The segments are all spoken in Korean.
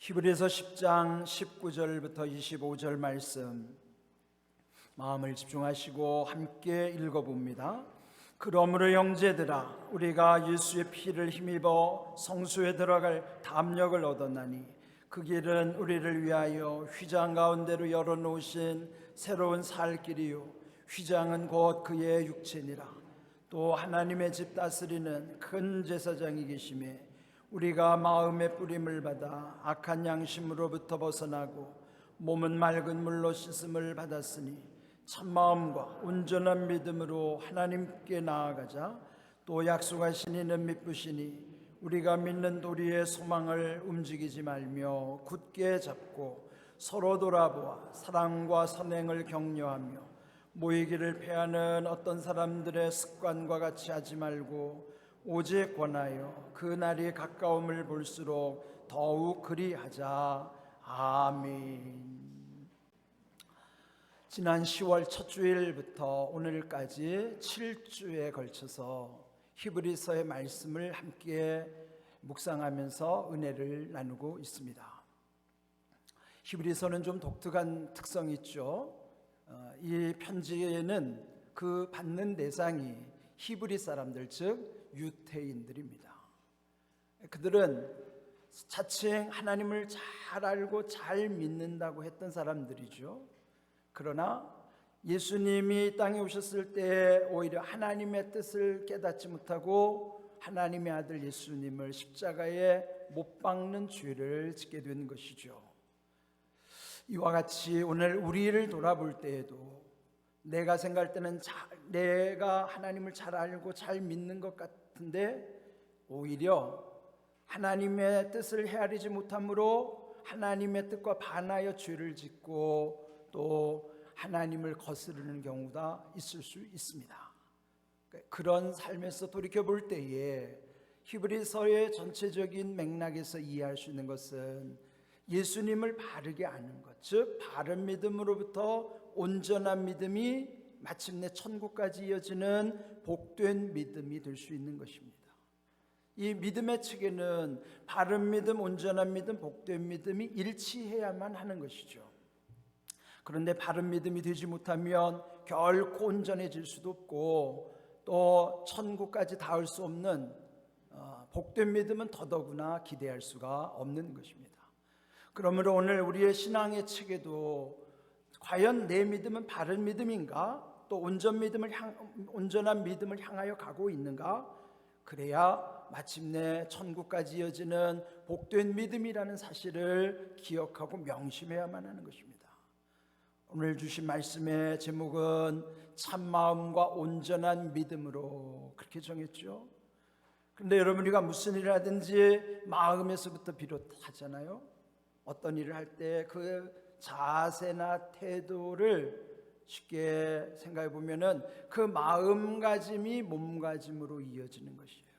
히브리서 10장 19절부터 25절 말씀 마음을 집중하시고 함께 읽어봅니다. 그러므로 형제들아, 우리가 예수의 피를 힘입어 성소에 들어갈 담력을 얻었나니 그 길은 우리를 위하여 휘장 가운데로 열어놓으신 새로운 살 길이요, 휘장은 곧 그의 육체니라. 또 하나님의 집 다스리는 큰 제사장이 계심에 우리가 마음의 뿌림을 받아 악한 양심으로부터 벗어나고 몸은 맑은 물로 씻음을 받았으니 참마음과 온전한 믿음으로 하나님께 나아가자. 또 약속하신 이는 믿으시니 우리가 믿는 도리의 소망을 움직이지 말며 굳게 잡고 서로 돌아보아 사랑과 선행을 격려하며 모이기를 패하는 어떤 사람들의 습관과 같이 하지 말고 오직 권하여 그 날이 가까움을 볼수록 더욱 그리하자. 아멘. 지난 10월 첫 주일부터 오늘까지 7주에 걸쳐서 히브리서의 말씀을 함께 묵상하면서 은혜를 나누고 있습니다. 히브리서는 좀 독특한 특성이 있죠. 이 편지에는 그 받는 대상이 히브리 사람들, 즉 유대인들입니다. 그들은 자칭 하나님을 잘 알고 잘 믿는다고 했던 사람들이죠. 그러나 예수님이 땅에 오셨을 때 오히려 하나님의 뜻을 깨닫지 못하고 하나님의 아들 예수님을 십자가에 못 박는 죄를 짓게 된 것이죠. 이와 같이 오늘 우리를 돌아볼 때에도 내가 생각할 때는 내가 하나님을 잘 알고 잘 믿는 것 같은데 오히려 하나님의 뜻을 헤아리지 못함으로 하나님의 뜻과 반하여 죄를 짓고 또 하나님을 거스르는 경우가 있을 수 있습니다. 그런 삶에서 돌이켜볼 때에 히브리서의 전체적인 맥락에서 이해할 수 있는 것은 예수님을 바르게 아는 것, 즉 바른 믿음으로부터 온전한 믿음이 마침내 천국까지 이어지는 복된 믿음이 될 수 있는 것입니다. 이 믿음의 측에는 바른 믿음, 온전한 믿음, 복된 믿음이 일치해야만 하는 것이죠. 그런데 바른 믿음이 되지 못하면 결코 온전해질 수도 없고 또 천국까지 닿을 수 없는 복된 믿음은 더더구나 기대할 수가 없는 것입니다. 그러므로 오늘 우리의 신앙의 측에도 과연 내 믿음은 바른 믿음인가? 또 온전한 믿음을 향하여 가고 있는가? 그래야 마침내 천국까지 이어지는 복된 믿음이라는 사실을 기억하고 명심해야만 하는 것입니다. 오늘 주신 말씀의 제목은 참마음과 온전한 믿음으로 그렇게 정했죠. 그런데 여러분, 우리가 무슨 일을 하든지 마음에서부터 비롯하잖아요. 어떤 일을 할 때 그 자세나 태도를 쉽게 생각해 보면은 그 마음가짐이 몸가짐으로 이어지는 것이에요.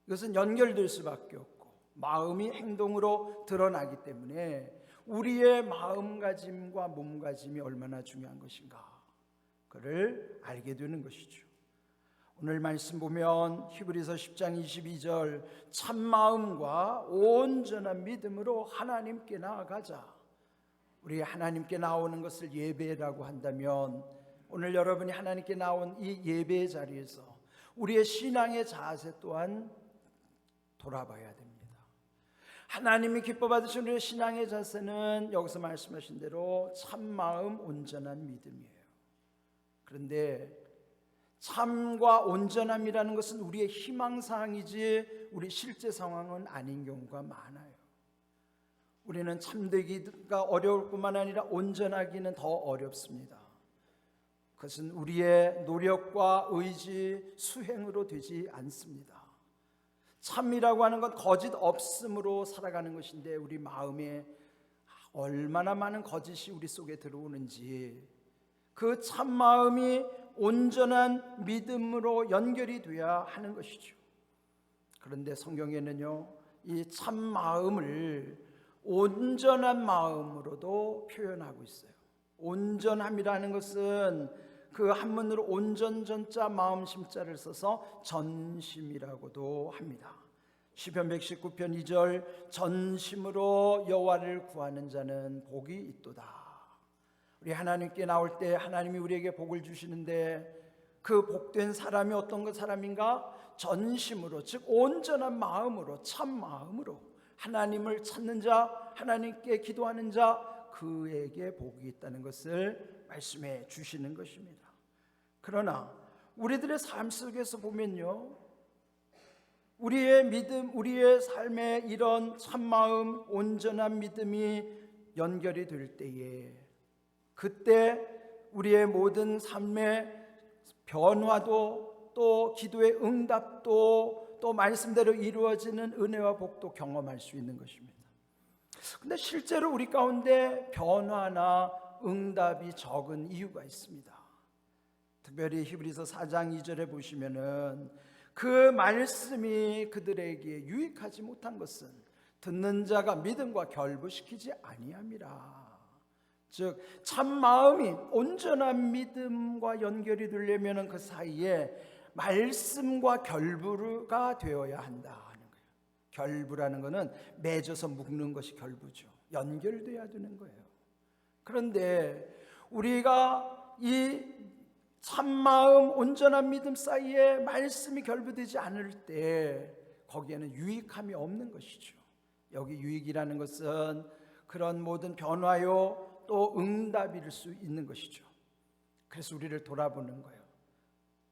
이것은 연결될 수밖에 없고 마음이 행동으로 드러나기 때문에 우리의 마음가짐과 몸가짐이 얼마나 중요한 것인가 그를 알게 되는 것이죠. 오늘 말씀 보면 히브리서 10장 22절 참마음과 온전한 믿음으로 하나님께 나아가자. 우리 하나님께 나오는 것을 예배라고 한다면 오늘 여러분이 하나님께 나온 이 예배의 자리에서 우리의 신앙의 자세 또한 돌아봐야 됩니다. 하나님이 기뻐 받으신 우리의 신앙의 자세는 여기서 말씀하신 대로 참마음, 온전한 믿음이에요. 그런데 참과 온전함이라는 것은 우리의 희망사항이지 우리 실제 상황은 아닌 경우가 많아요. 우리는 참되기가 어려울 뿐만 아니라 온전하기는 더 어렵습니다. 그것은 우리의 노력과 의지, 수행으로 되지 않습니다. 참이라고 하는 건 거짓 없음으로 살아가는 것인데 우리 마음에 얼마나 많은 거짓이 우리 속에 들어오는지 그 참마음이 온전한 믿음으로 연결이 돼야 하는 것이죠. 그런데 성경에는요, 이 참마음을 온전한 마음으로도 표현하고 있어요. 온전함이라는 것은 그 한문으로 온전전자 마음심자를 써서 전심이라고도 합니다. 시편 119편 2절 전심으로 여호와를 구하는 자는 복이 있도다. 우리 하나님께 나올 때 하나님이 우리에게 복을 주시는데 그 복된 사람이 어떤 사람인가? 전심으로, 즉 온전한 마음으로, 참 마음으로 하나님을 찾는 자, 하나님께 기도하는 자, 그에게 복이 있다는 것을 말씀해 주시는 것입니다. 그러나 우리들의 삶 속에서 보면요, 우리의 믿음, 우리의 삶에 이런 참마음, 온전한 믿음이 연결이 될 때에 그때 우리의 모든 삶의 변화도 또 기도의 응답도 또 말씀대로 이루어지는 은혜와 복도 경험할 수 있는 것입니다. 근데 실제로 우리 가운데 변화나 응답이 적은 이유가 있습니다. 특별히 히브리서 4장 2절에 보시면은 그 말씀이 그들에게 유익하지 못한 것은 듣는 자가 믿음과 결부시키지 아니함이라. 즉 참 마음이 온전한 믿음과 연결이 되려면 그 사이에 말씀과 결부가 되어야 한다 하는 거예요. 결부라는 것은 맺어서 묶는 것이 결부죠. 연결돼야 되는 거예요. 그런데 우리가 이 참마음, 온전한 믿음 사이에 말씀이 결부되지 않을 때 거기에는 유익함이 없는 것이죠. 여기 유익이라는 것은 그런 모든 변화요 또 응답일 수 있는 것이죠. 그래서 우리를 돌아보는 거예요.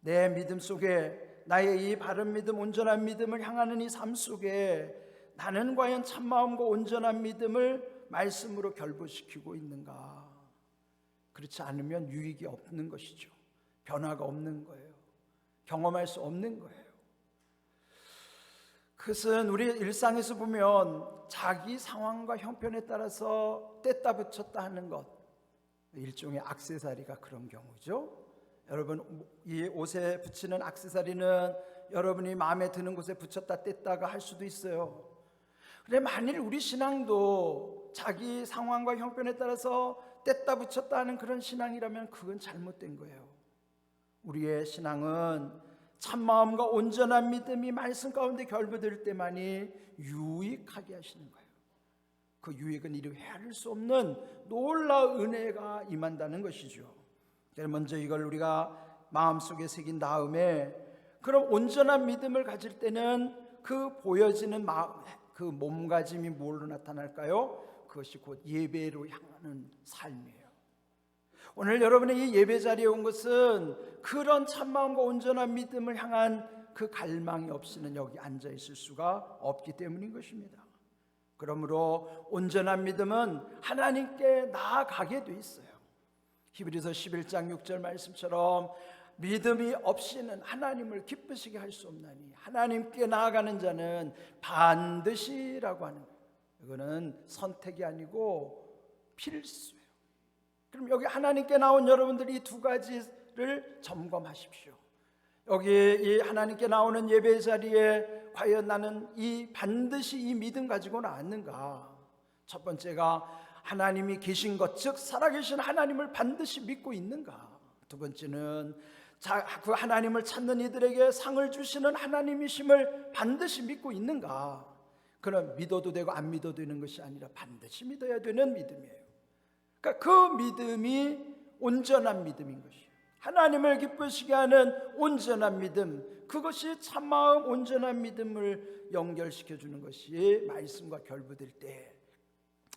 내 믿음 속에, 나의 이 바른 믿음, 온전한 믿음을 향하는 이 삶 속에 나는 과연 참마음과 온전한 믿음을 말씀으로 결부시키고 있는가? 그렇지 않으면 유익이 없는 것이죠. 변화가 없는 거예요. 경험할 수 없는 거예요. 그것은 우리 일상에서 보면 자기 상황과 형편에 따라서 뗐다 붙였다 하는 것, 일종의 액세서리가 그런 경우죠. 여러분, 이 옷에 붙이는 액세서리는 여러분이 마음에 드는 곳에 붙였다 뗐다가 할 수도 있어요. 그런데 만일 우리 신앙도 자기 상황과 형편에 따라서 뗐다 붙였다 하는 그런 신앙이라면 그건 잘못된 거예요. 우리의 신앙은 참마음과 온전한 믿음이 말씀 가운데 결부될 때만이 유익하게 하시는 거예요. 그 유익은 이루 헤아릴 수 없는 놀라운 은혜가 임한다는 것이죠. 먼저 이걸 우리가 마음속에 새긴 다음에, 그럼 온전한 믿음을 가질 때는 그 보여지는 그 몸가짐이 뭘로 나타날까요? 그것이 곧 예배로 향하는 삶이에요. 오늘 여러분의 이 예배 자리에 온 것은 그런 참마음과 온전한 믿음을 향한 그 갈망이 없이는 여기 앉아 있을 수가 없기 때문인 것입니다. 그러므로 온전한 믿음은 하나님께 나아가게 돼 있어요. 히브리서 11장 6절 말씀처럼 믿음이 없이는 하나님을 기쁘시게 할 수 없나니 하나님께 나아가는 자는 반드시라고 하는 거예요. 이거는 선택이 아니고 필수예요. 그럼 여기 하나님께 나온 여러분들이 이 두 가지를 점검하십시오. 여기 이 하나님께 나오는 예배 자리에 과연 나는 반드시 이 믿음 가지고 나왔는가? 첫 번째가 하나님이 계신 것, 즉 살아계신 하나님을 반드시 믿고 있는가? 두 번째는 그 하나님을 찾는 이들에게 상을 주시는 하나님이심을 반드시 믿고 있는가? 그럼 믿어도 되고 안 믿어도 되는 것이 아니라 반드시 믿어야 되는 믿음이에요. 그러니까 그 믿음이 온전한 믿음인 것이에요. 하나님을 기쁘시게 하는 온전한 믿음, 그것이 참마음 온전한 믿음을 연결시켜주는 것이 말씀과 결부될 때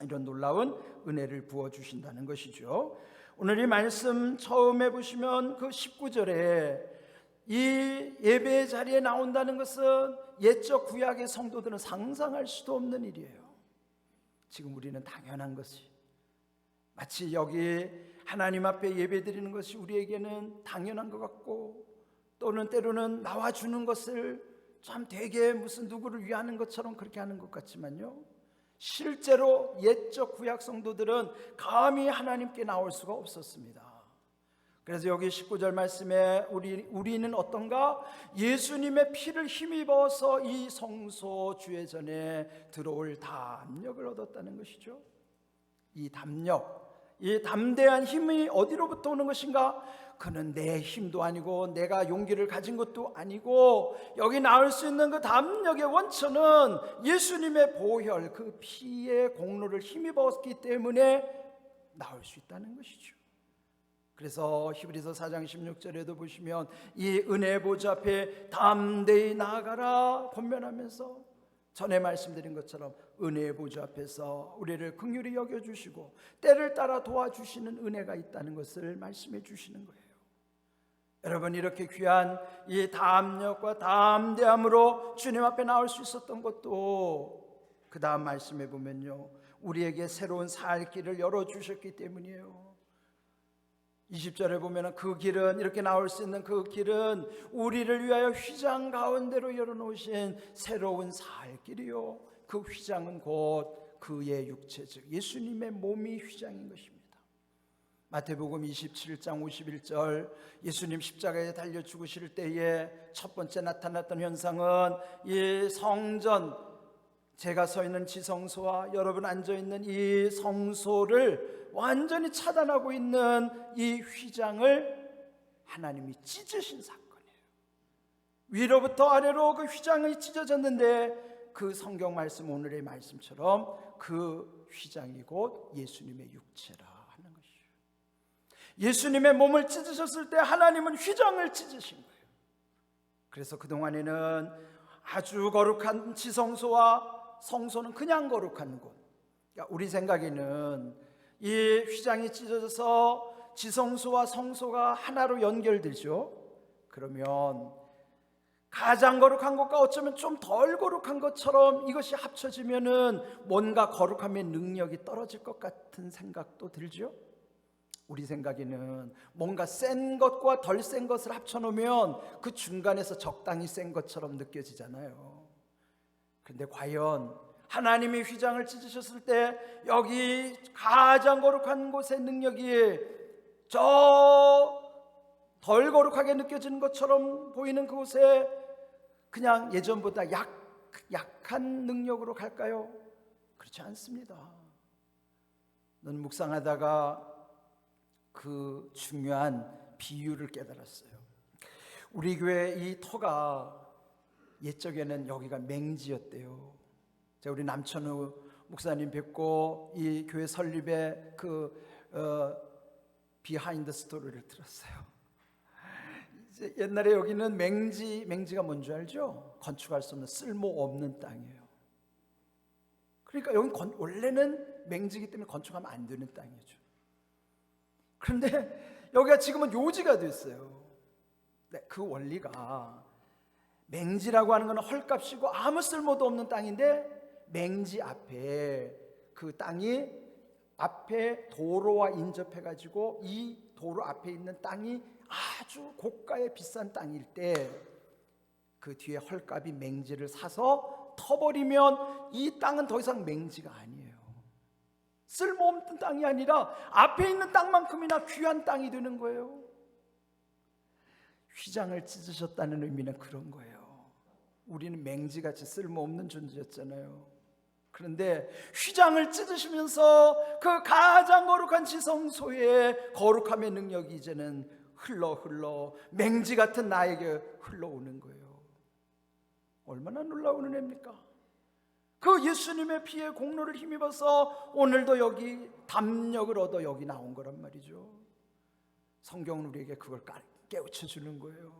이런 놀라운 은혜를 부어주신다는 것이죠. 오늘 이 말씀 처음에 보시면 그 19절에 이 예배 자리에 나온다는 것은 옛적 구약의 성도들은 상상할 수도 없는 일이에요. 지금 우리는 당연한 것이, 마치 여기 하나님 앞에 예배드리는 것이 우리에게는 당연한 것 같고, 또는 때로는 나와주는 것을 참 되게 무슨 누구를 위하는 것처럼 그렇게 하는 것 같지만요, 실제로 옛적 구약 성도들은 감히 하나님께 나올 수가 없었습니다. 그래서 여기 19절 말씀에 우리는 어떤가? 예수님의 피를 힘입어서 이 성소 주의 전에 들어올 담력을 얻었다는 것이죠. 이 담력, 이 담대한 힘이 어디로부터 오는 것인가? 그는 내 힘도 아니고 내가 용기를 가진 것도 아니고, 여기 나올 수 있는 그 담력의 원천은 예수님의 보혈, 그 피의 공로를 힘입었기 때문에 나올 수 있다는 것이죠. 그래서 히브리서 4장 16절에도 보시면 이 은혜 보좌 앞에 담대히 나아가라 권면하면서 전에 말씀드린 것처럼 은혜의 보좌 앞에서 우리를 긍휼히 여겨주시고 때를 따라 도와주시는 은혜가 있다는 것을 말씀해 주시는 거예요. 여러분, 이렇게 귀한 이 담력과 담대함으로 주님 앞에 나올 수 있었던 것도 그 다음 말씀해 보면요, 우리에게 새로운 살 길을 열어주셨기 때문이에요. 20절에 보면 그 길은, 이렇게 나올 수 있는 그 길은 우리를 위하여 휘장 가운데로 열어놓으신 새로운 살 길이요, 그 휘장은 곧 그의 육체, 즉 예수님의 몸이 휘장인 것입니다. 마태복음 27장 51절, 예수님 십자가에 달려 죽으실 때에 첫 번째 나타났던 현상은 이 성전, 제가 서 있는 지성소와 여러분 앉아 있는 이 성소를 완전히 차단하고 있는 이 휘장을 하나님이 찢으신 사건이에요. 위로부터 아래로 그 휘장이 찢어졌는데, 그 성경 말씀, 오늘의 말씀처럼 그 휘장이 곧 예수님의 육체라 하는 것이에요. 예수님의 몸을 찢으셨을 때 하나님은 휘장을 찢으신 거예요. 그래서 그동안에는 아주 거룩한 지성소와 성소는 그냥 거룩한 곳, 우리 생각에는 이 휘장이 찢어져서 지성소와 성소가 하나로 연결되죠. 그러면 가장 거룩한 것과 어쩌면 좀 덜 거룩한 것처럼 이것이 합쳐지면은 뭔가 거룩함의 능력이 떨어질 것 같은 생각도 들죠. 우리 생각에는 뭔가 센 것과 덜 센 것을 합쳐놓으면 그 중간에서 적당히 센 것처럼 느껴지잖아요. 그런데 과연 하나님이 휘장을 찢으셨을 때 여기 가장 거룩한 곳의 능력이 저 덜 거룩하게 느껴지는 것처럼 보이는 그곳에 그냥 예전보다 약한 능력으로 갈까요? 그렇지 않습니다. 넌 묵상하다가 그 중요한 비유를 깨달았어요. 우리 교회 이 터가 옛적에는 여기가 맹지였대요. 제가 우리 남천우 목사님 뵙고 이 교회 설립의 비하인드 스토리를 들었어요. 이제 옛날에 여기는 맹지가 뭔지 알죠? 건축할 수 없는 쓸모없는 땅이에요. 그러니까 여기는 원래는 맹지이기 때문에 건축하면 안 되는 땅이죠. 그런데 여기가 지금은 요지가 됐어요. 네, 그 원리가, 맹지라고 하는 건 헐값이고 아무 쓸모도 없는 땅인데, 맹지 앞에 그 땅이 앞에 도로와 인접해 가지고 이 도로 앞에 있는 땅이 아주 고가의 비싼 땅일 때 그 뒤에 헐값이 맹지를 사서 터버리면 이 땅은 더 이상 맹지가 아니에요. 쓸모없는 땅이 아니라 앞에 있는 땅만큼이나 귀한 땅이 되는 거예요. 휘장을 찢으셨다는 의미는 그런 거예요. 우리는 맹지같이 쓸모없는 존재였잖아요. 그런데 휘장을 찢으시면서 그 가장 거룩한 지성소의 거룩함의 능력이 이제는 흘러 맹지 같은 나에게 흘러오는 거예요. 얼마나 놀라운 은혜입니까? 그 예수님의 피의 공로를 힘입어서 오늘도 여기 담력을 얻어 여기 나온 거란 말이죠. 성경은 우리에게 그걸 깨우쳐 주는 거예요.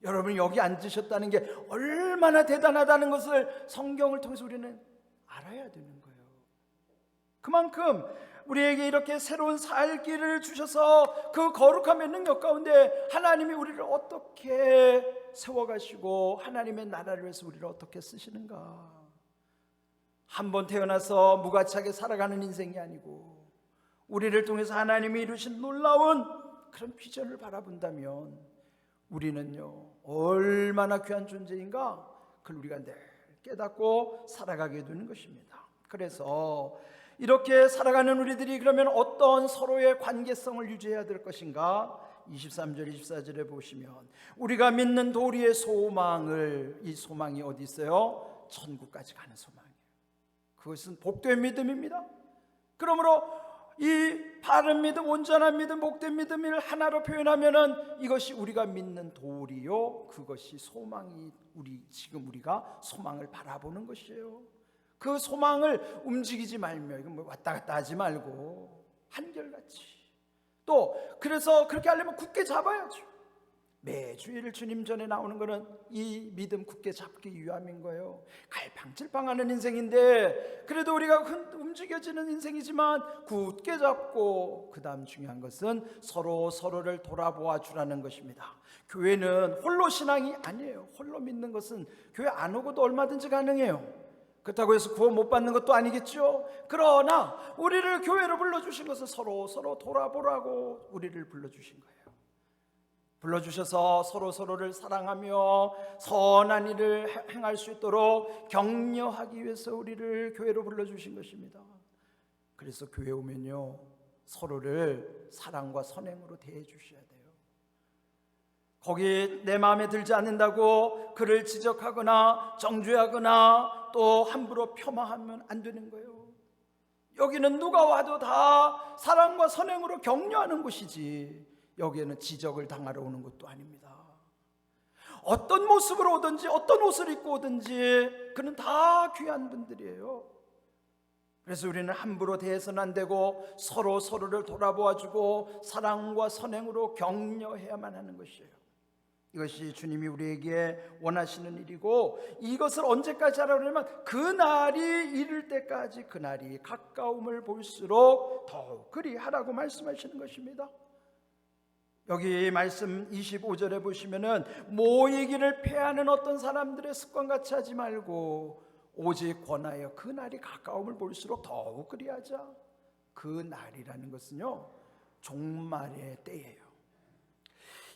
여러분이 여기 앉으셨다는 게 얼마나 대단하다는 것을 성경을 통해서 우리는 알아야 되는 거예요. 그만큼 우리에게 이렇게 새로운 살 길을 주셔서 그 거룩함의 능력 가운데 하나님이 우리를 어떻게 세워가시고 하나님의 나라를 위해서 우리를 어떻게 쓰시는가. 한번 태어나서 무가치하게 살아가는 인생이 아니고 우리를 통해서 하나님이 이루신 놀라운 그런 비전을 바라본다면 우리는요, 얼마나 귀한 존재인가, 그걸 우리가 늘 깨닫고 살아가게 되는 것입니다. 그래서 이렇게 살아가는 우리들이 그러면 어떤 서로의 관계성을 유지해야 될 것인가? 23절 24절에 보시면 우리가 믿는 도리의 소망을, 이 소망이 어디 있어요? 천국까지 가는 소망이에요. 그것은 복된 믿음입니다. 그러므로 이 바른 믿음, 온전한 믿음, 복된 믿음을 하나로 표현하면은 이것이 우리가 믿는 도리요, 그것이 소망이 지금 우리가 소망을 바라보는 것이에요. 그 소망을 움직이지 말며 이거 뭐 왔다 갔다 하지 말고 한결같이, 또 그래서 그렇게 하려면 굳게 잡아야죠. 매주일 주님 전에 나오는 거는 이 믿음 굳게 잡기 위함인 거예요. 갈팡질팡하는 인생인데 그래도 우리가 움직여지는 인생이지만 굳게 잡고, 그 다음 중요한 것은 서로를 돌아보아 주라는 것입니다. 교회는 홀로 신앙이 아니에요. 홀로 믿는 것은 교회 안 오고도 얼마든지 가능해요. 그렇다고 해서 구원 못 받는 것도 아니겠죠. 그러나 우리를 교회로 불러주신 것은 서로 돌아보라고 우리를 불러주신 거예요. 불러주셔서 서로를 사랑하며 선한 일을 행할 수 있도록 격려하기 위해서 우리를 교회로 불러주신 것입니다. 그래서 교회 오면요, 서로를 사랑과 선행으로 대해 주셔야 돼요. 거기 내 마음에 들지 않는다고 그를 지적하거나 정죄하거나 또 함부로 폄하하면 안 되는 거예요. 여기는 누가 와도 다 사랑과 선행으로 격려하는 곳이지, 여기에는 지적을 당하러 오는 것도 아닙니다. 어떤 모습으로 오든지 어떤 옷을 입고 오든지 그는 다 귀한 분들이에요. 그래서 우리는 함부로 대해서는 안 되고 서로를 돌아보아주고 사랑과 선행으로 격려해야만 하는 것이에요. 이것이 주님이 우리에게 원하시는 일이고, 이것을 언제까지 하라고 하면 그날이 이를 때까지, 그날이 가까움을 볼수록 더욱 그리 하라고 말씀하시는 것입니다. 여기 말씀 25절에 보시면은 모이기를 패하는 어떤 사람들의 습관같이 하지 말고 오직 권하여 그 날이 가까움을 볼수록 더욱 그리하자. 그 날이라는 것은요, 종말의 때예요.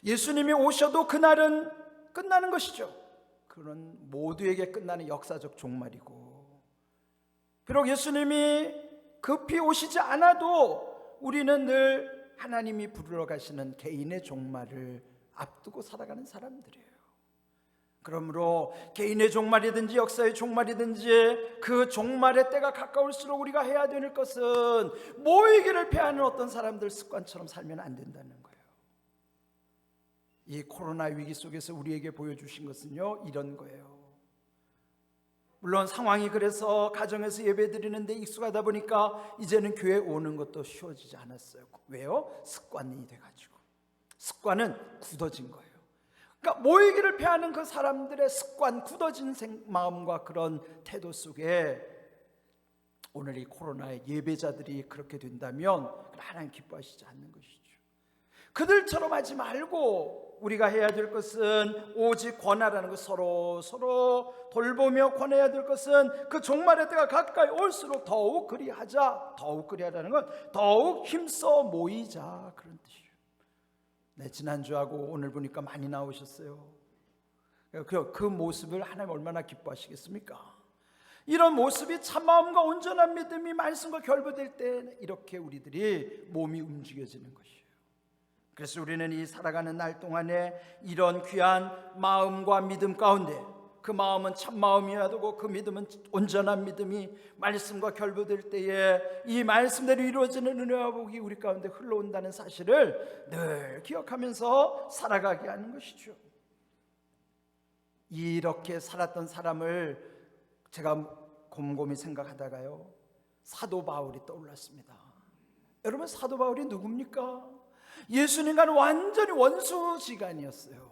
예수님이 오셔도 그날은 끝나는 것이죠. 그런 모두에게 끝나는 역사적 종말이고, 비록 예수님이 급히 오시지 않아도 우리는 늘 하나님이 부르러 가시는 개인의 종말을 앞두고 살아가는 사람들이에요. 그러므로 개인의 종말이든지 역사의 종말이든지 그 종말의 때가 가까울수록 우리가 해야 되는 것은 모이기를 패하는 어떤 사람들 습관처럼 살면 안 된다는 거예요. 이 코로나 위기 속에서 우리에게 보여주신 것은요, 이런 거예요. 물론 상황이 그래서 가정에서 예배드리는데 익숙하다 보니까 이제는 교회 오는 것도 쉬워지지 않았어요. 왜요? 습관이 돼가지고. 습관은 굳어진 거예요. 그러니까 모이기를 패하는 그 사람들의 습관, 굳어진 마음과 그런 태도 속에 오늘 이 코로나의 예배자들이 그렇게 된다면 하나님 기뻐하시지 않는 것이죠. 그들처럼 하지 말고 우리가 해야 될 것은 오직 권하라는 것, 서로 돌보며 권해야 될 것은 그 종말의 때가 가까이 올수록 더욱 그리하자. 더욱 그리하라는 건 더욱 힘써 모이자, 그런 뜻이에요. 네, 지난주하고 오늘 보니까 많이 나오셨어요. 그 모습을 하나님 얼마나 기뻐하시겠습니까? 이런 모습이 참마음과 온전한 믿음이 말씀과 결부될 때 이렇게 우리들이 몸이 움직여지는 것이에요. 그래서 우리는 이 살아가는 날 동안에 이런 귀한 마음과 믿음 가운데, 그 마음은 참마음이어야 되고 그 믿음은 온전한 믿음이 말씀과 결부될 때에 이 말씀대로 이루어지는 은혜와 복이 우리 가운데 흘러온다는 사실을 늘 기억하면서 살아가게 하는 것이죠. 이렇게 살았던 사람을 제가 곰곰이 생각하다가요, 사도 바울이 떠올랐습니다. 여러분, 사도 바울이 누굽니까? 예수님과는 완전히 원수지간이었어요.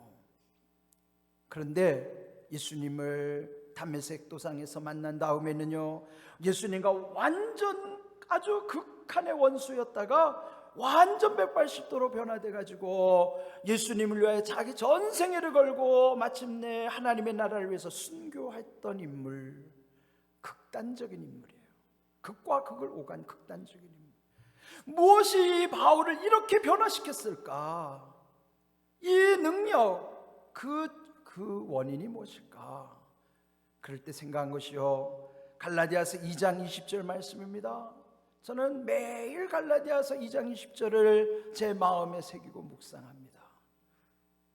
그런데 예수님을 담메색 도상에서 만난 다음에는요, 예수님과 완전 아주 극한의 원수였다가 완전 180도로 변화돼 가지고 예수님을 위하여 자기 전생애를 걸고 마침내 하나님의 나라를 위해서 순교했던 인물, 극단적인 인물이에요. 극과 극을 오간 극단적인 인물. 무엇이 바울을 이렇게 변화시켰을까? 이 능력, 그 원인이 무엇일까? 그럴 때 생각한 것이요, 갈라디아서 2장 20절 말씀입니다. 저는 매일 갈라디아서 2장 20절을 제 마음에 새기고 묵상합니다.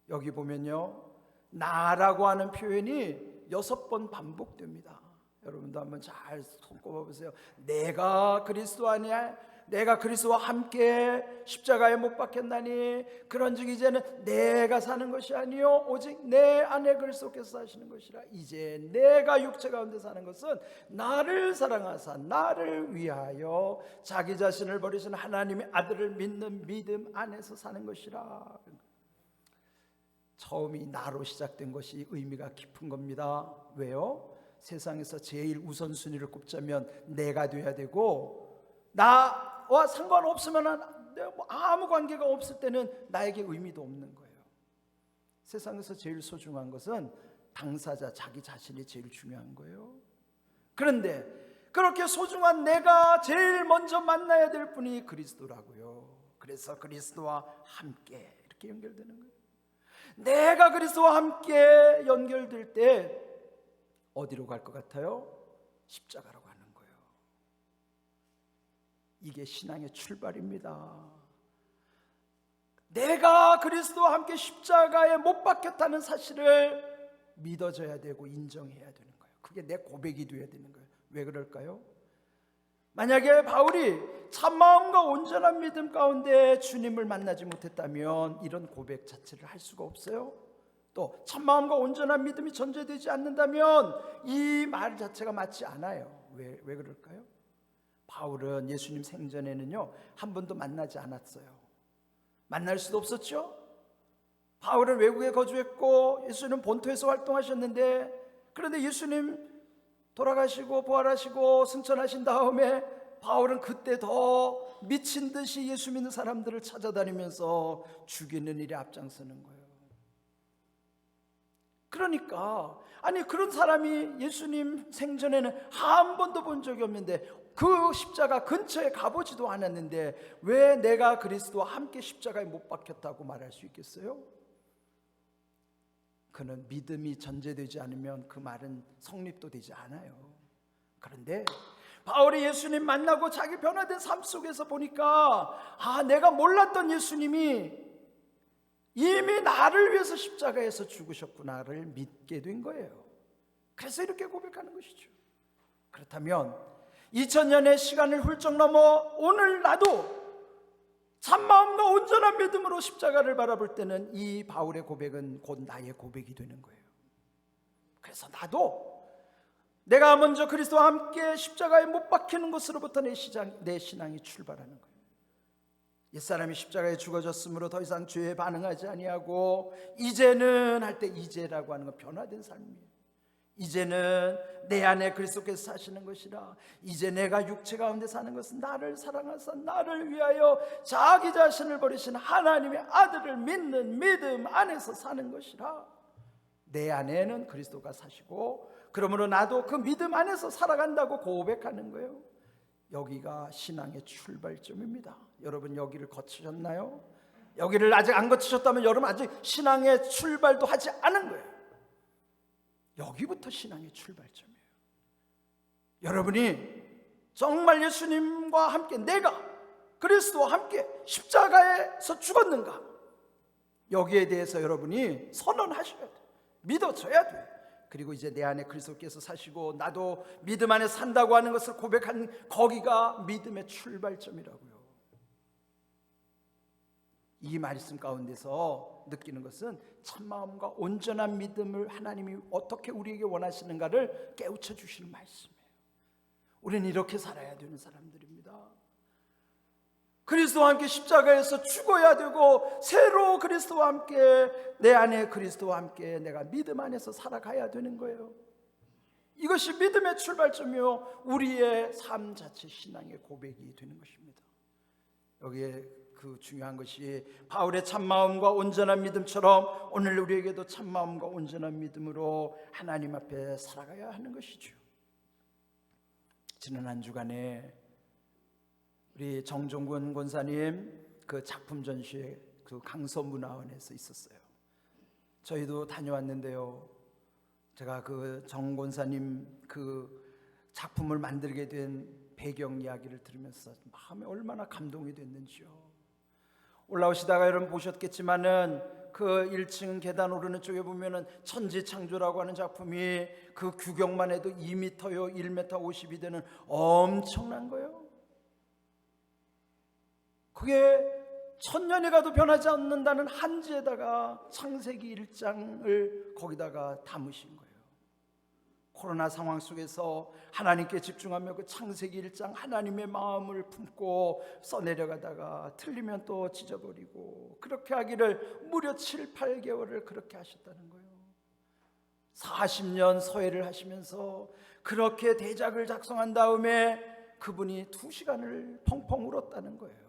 여기 보면요, 나라고 하는 표현이 6번 반복됩니다. 여러분도 한번 잘 손꼽아 보세요. 내가 그리스도 안에 내가 그리스도와 함께 십자가에 못 박혔나니 그런즉 이제는 내가 사는 것이 아니요 오직 내 안에 그리스도께서 사시는 것이라. 이제 내가 육체 가운데 사는 것은 나를 사랑하사 나를 위하여 자기 자신을 버리신 하나님의 아들을 믿는 믿음 안에서 사는 것이라. 처음이 나로 시작된 것이 의미가 깊은 겁니다. 왜요? 세상에서 제일 우선순위를 꼽자면 내가 돼야 되고, 나와 상관없으면 아무 관계가 없을 때는 나에게 의미도 없는 거예요. 세상에서 제일 소중한 것은 당사자 자기 자신이 제일 중요한 거예요. 그런데 그렇게 소중한 내가 제일 먼저 만나야 될 분이 그리스도라고요. 그래서 그리스도와 함께 이렇게 연결되는 거예요. 내가 그리스도와 함께 연결될 때 어디로 갈 것 같아요? 십자가로 가는 거예요. 이게 신앙의 출발입니다. 내가 그리스도와 함께 십자가에 못 박혔다는 사실을 믿어져야 되고 인정해야 되는 거예요. 그게 내 고백이 되어야 되는 거예요. 왜 그럴까요? 만약에 바울이 참마음과 온전한 믿음 가운데 주님을 만나지 못했다면 이런 고백 자체를 할 수가 없어요. 또 참마음과 온전한 믿음이 전제되지 않는다면 이 말 자체가 맞지 않아요. 왜 그럴까요? 바울은 예수님 생전에는요 한 번도 만나지 않았어요. 만날 수도 없었죠. 바울은 외국에 거주했고 예수님 본토에서 활동하셨는데, 그런데 예수님 돌아가시고 부활하시고 승천하신 다음에 바울은 그때 더 미친 듯이 예수 믿는 사람들을 찾아다니면서 죽이는 일에 앞장서는 거예요. 그러니까 아니 그런 사람이 예수님 생전에는 한 번도 본 적이 없는데, 그 십자가 근처에 가보지도 않았는데 왜 내가 그리스도와 함께 십자가에 못 박혔다고 말할 수 있겠어요? 그는 믿음이 전제되지 않으면 그 말은 성립도 되지 않아요. 그런데 바울이 예수님 만나고 자기 변화된 삶 속에서 보니까 내가 몰랐던 예수님이 이미 나를 위해서 십자가에서 죽으셨구나를 믿게 된 거예요. 그래서 이렇게 고백하는 것이죠. 그렇다면 2000년의 시간을 훌쩍 넘어 오늘 나도 참마음과 온전한 믿음으로 십자가를 바라볼 때는 이 바울의 고백은 곧 나의 고백이 되는 거예요. 그래서 나도 내가 먼저 그리스도와 함께 십자가에 못 박히는 것으로부터 내 신앙이 출발하는 거예요. 옛사람이 십자가에 죽어졌으므로 더 이상 죄에 반응하지 아니하고 이제는 할 때 이제라고 하는 건 변화된 삶이에요. 이제는 내 안에 그리스도께서 사시는 것이라. 이제 내가 육체 가운데 사는 것은 나를 사랑하사 나를 위하여 자기 자신을 버리신 하나님의 아들을 믿는 믿음 안에서 사는 것이라. 내 안에는 그리스도가 사시고 그러므로 나도 그 믿음 안에서 살아간다고 고백하는 거예요. 여기가 신앙의 출발점입니다. 여러분 여기를 거치셨나요? 여기를 아직 안 거치셨다면 여러분 아직 신앙의 출발도 하지 않은 거예요. 여기부터 신앙의 출발점이에요. 여러분이 정말 예수님과 함께 내가 그리스도와 함께 십자가에서 죽었는가, 여기에 대해서 여러분이 선언하셔야 돼요. 믿어져야 돼요. 그리고 이제 내 안에 그리스도께서 사시고 나도 믿음 안에 산다고 하는 것을 고백하는 거기가 믿음의 출발점이라고요. 이 말씀 가운데서 느끼는 것은 참마음과 온전한 믿음을 하나님이 어떻게 우리에게 원하시는가를 깨우쳐 주시는 말씀이에요. 우리는 이렇게 살아야 되는 사람들입니다. 그리스도와 함께 십자가에서 죽어야 되고 새로 그리스도와 함께 내 안에 그리스도와 함께 내가 믿음 안에서 살아가야 되는 거예요. 이것이 믿음의 출발점이요 우리의 삶 자체 신앙의 고백이 되는 것입니다. 여기에 그 중요한 것이 바울의 참마음과 온전한 믿음처럼 오늘 우리에게도 참마음과 온전한 믿음으로 하나님 앞에 살아가야 하는 것이죠. 지난 한 주간에 우리 정종근 권사님 그 작품 전시회 그 강서문화원에서 있었어요. 저희도 다녀왔는데요, 제가 그 정 권사님 그 작품을 만들게 된 배경 이야기를 들으면서 마음에 얼마나 감동이 됐는지요. 올라오시다가 여러분 보셨겠지만은 그 1층 계단 오르는 쪽에 보면은 천지창조라고 하는 작품이 그 규격만 해도 2m요 1m 50이 되는 엄청난 거예요. 그게 천년이 가도 변하지 않는다는 한지에다가 창세기 1장을 거기다가 담으신 거예요. 코로나 상황 속에서 하나님께 집중하며 그 창세기 1장 하나님의 마음을 품고 써내려가다가 틀리면 또 찢어버리고 그렇게 하기를 무려 7, 8개월을 그렇게 하셨다는 거예요. 40년 서예를 하시면서 그렇게 대작을 작성한 다음에 그분이 2시간을 펑펑 울었다는 거예요.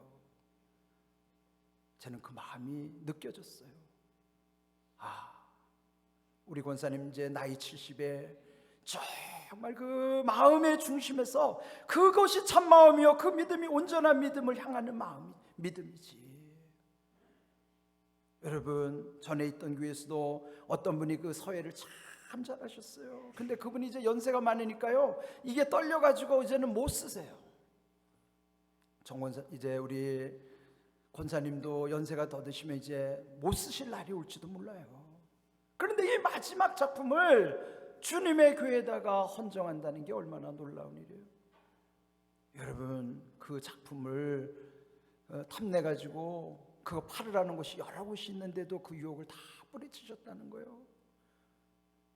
저는 그 마음이 느껴졌어요. 우리 권사님 이제 나이 70에 정말 그 마음의 중심에서 그것이 참 마음이요, 그 믿음이 온전한 믿음을 향하는 믿음이지. 여러분, 전에 있던 교회에서도 어떤 분이 그 서예를 참 잘하셨어요. 근데 그분이 이제 연세가 많으니까요, 이게 떨려가지고 이제는 못 쓰세요. 정권사, 이제 우리 권사님도 연세가 더 드시면 이제 못 쓰실 날이 올지도 몰라요. 그런데 이 마지막 작품을 주님의 교회에다가 헌정한다는 게 얼마나 놀라운 일이에요. 여러분, 그 작품을 탐내가지고 그거 팔으라는 곳이 여러 곳이 있는데도 그 유혹을 다 뿌리치셨다는 거예요.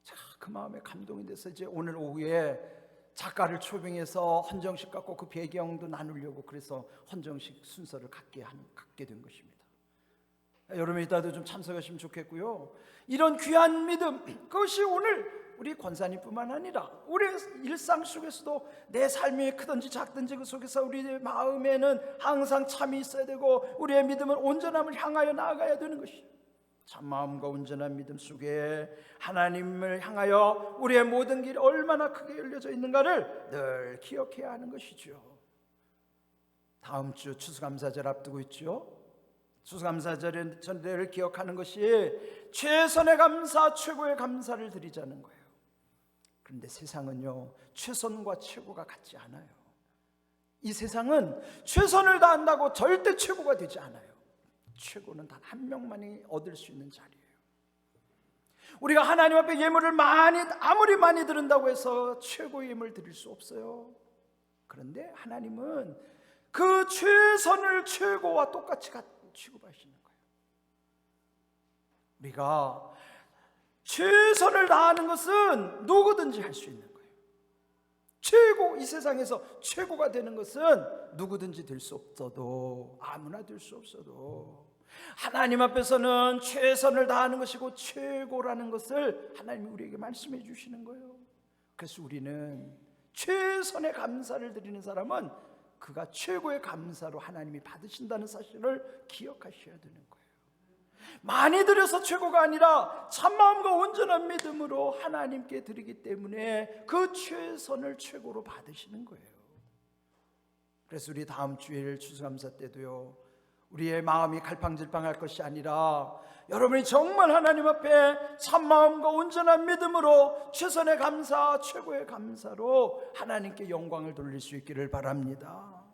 자, 그 마음에 감동이 돼서 이제 오늘 오후에 작가를 초빙해서 헌정식 갖고 그 배경도 나누려고 그래서 헌정식 순서를 갖게 된 것입니다. 여러분 이따도 좀 참석하시면 좋겠고요. 이런 귀한 믿음, 그것이 오늘 우리 권사님뿐만 아니라 우리 일상 속에서도 내 삶이 크든지 작든지 그 속에서 우리 마음에는 항상 참이 있어야 되고 우리의 믿음은 온전함을 향하여 나아가야 되는 것이에요. 참마음과 온전한 믿음 속에 하나님을 향하여 우리의 모든 길이 얼마나 크게 열려져 있는가를 늘 기억해야 하는 것이죠. 다음 주 추수감사절 앞두고 있죠. 추수감사절을 기억하는 것이 최선의 감사, 최고의 감사를 드리자는 거예요. 그런데 세상은요, 최선과 최고가 같지 않아요. 이 세상은 최선을 다한다고 절대 최고가 되지 않아요. 최고는 단 한 명만이 얻을 수 있는 자리예요. 우리가 하나님 앞에 예물을 아무리 많이 드린다고 해서 최고의 예물을 드릴 수 없어요. 그런데 하나님은 그 최선을 최고와 똑같이 취급하시는 거예요. 우리가 최선을 다하는 것은 누구든지 할 수 있는 거예요. 이 세상에서 최고가 되는 것은 누구든지 될 수 없어도, 아무나 될 수 없어도 하나님 앞에서는 최선을 다하는 것이고 최고라는 것을 하나님이 우리에게 말씀해 주시는 거예요. 그래서 우리는 최선의 감사를 드리는 사람은 그가 최고의 감사로 하나님이 받으신다는 사실을 기억하셔야 되는 거예요. 많이 드려서 최고가 아니라 참마음과 온전한 믿음으로 하나님께 드리기 때문에 그 최선을 최고로 받으시는 거예요. 그래서 우리 다음 주일 추수감사 때도요, 우리의 마음이 갈팡질팡할 것이 아니라 여러분이 정말 하나님 앞에 참마음과 온전한 믿음으로 최선의 감사, 최고의 감사로 하나님께 영광을 돌릴 수 있기를 바랍니다.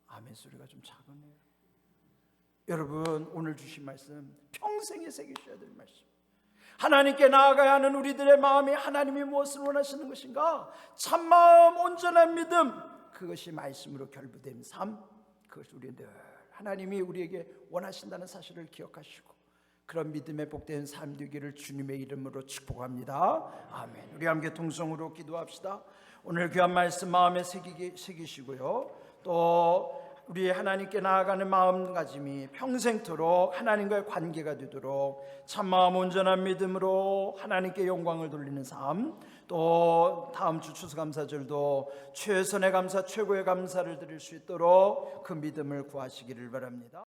아멘 소리가 좀 작으네요. 여러분, 오늘 주신 말씀 평생에 새기셔야 될 말씀. 하나님께 나아가야 하는 우리들의 마음이 하나님이 무엇을 원하시는 것인가? 참마음, 온전한 믿음, 그것이 말씀으로 결부된 삶, 그것을 우리 늘 하나님이 우리에게 원하신다는 사실을 기억하시고 그런 믿음에 복된 삶 되기를 주님의 이름으로 축복합니다. 아멘. 우리 함께 통성으로 기도합시다. 오늘 귀한 말씀 마음에 새기시고요. 또 우리 하나님께 나아가는 마음가짐이 평생토록 하나님과의 관계가 되도록 참마음 온전한 믿음으로 하나님께 영광을 돌리는 삶, 또 다음 주 추수감사절도 최선의 감사, 최고의 감사를 드릴 수 있도록 그 믿음을 구하시기를 바랍니다.